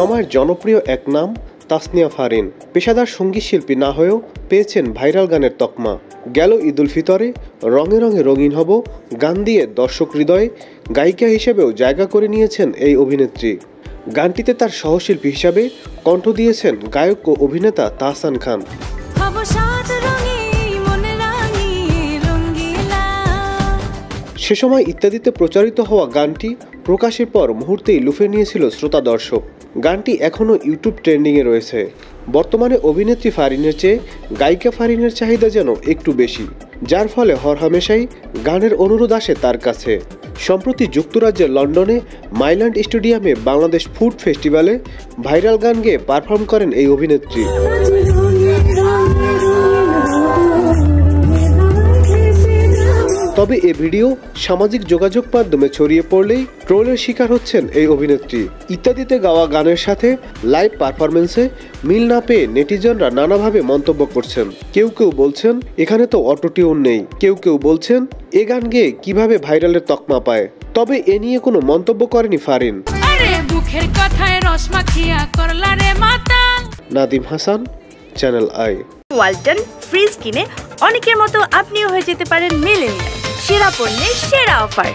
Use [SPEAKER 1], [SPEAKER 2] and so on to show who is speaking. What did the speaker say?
[SPEAKER 1] সময়ের জনপ্রিয় এক নাম তাসনিয়া ফারিন। পেশাদার সঙ্গীত শিল্পী না হয়েও পেয়েছেন ভাইরাল গানের তকমা। গেল ঈদুল ফিতরে রঙে রঙে রঙিন হব গান দিয়ে দর্শক হৃদয়ে গায়িকা হিসেবেও জায়গা করে নিয়েছেন এই অভিনেত্রী। গানটিতে তার সহশিল্পী হিসাবে কণ্ঠ দিয়েছেন গায়ক ও অভিনেতা তাহসান খান। সে সময় ইত্যাদিতে প্রচারিত হওয়া গানটি প্রকাশের পর মুহূর্তেই লুফে নিয়েছিল শ্রোতা দর্শক। গানটি এখনও ইউটিউব ট্রেন্ডিংয়ে রয়েছে। বর্তমানে অভিনেত্রী ফারিনের চেয়ে গায়িকা ফারিনের চাহিদা যেন একটু বেশি, যার ফলে হরহামেশাই গানের অনুরোধ আসে তার কাছে। সম্প্রতি যুক্তরাজ্যের লন্ডনে মাইল্যান্ড স্টেডিয়ামে বাংলাদেশ ফুড ফেস্টিভ্যালে ভাইরাল গান গেয়ে পারফর্ম করেন এই অভিনেত্রী। তবে এ ভিডিও সামাজিক যোগাযোগ মাধ্যমে ছড়িয়ে পড়লেই ট্রোলের শিকার হচ্ছেন এই অভিনেত্রী। ইত্যাদিতে গাওয়া গানের সাথে লাইভ পারফরমেন্সে মিল না পেয়ে নেটিজনরা নানাভাবে মন্তব্য করছেন। কেউ কেউ বলছেন এখানে তো অটোটিউন নেই, কেউ কেউ বলছেন এ গান গেয়ে কিভাবে ভাইরালের তকমা পায়। তবে এ নিয়ে কোনো মন্তব্য করেনি Farin. Nadim Hasan, channel I.
[SPEAKER 2] Walton fridge কিনে অনেকের মতো আপনিও হয়ে যেতে পারেন মিলেনিয়াল। সেরা পণ্যের সেরা অফার।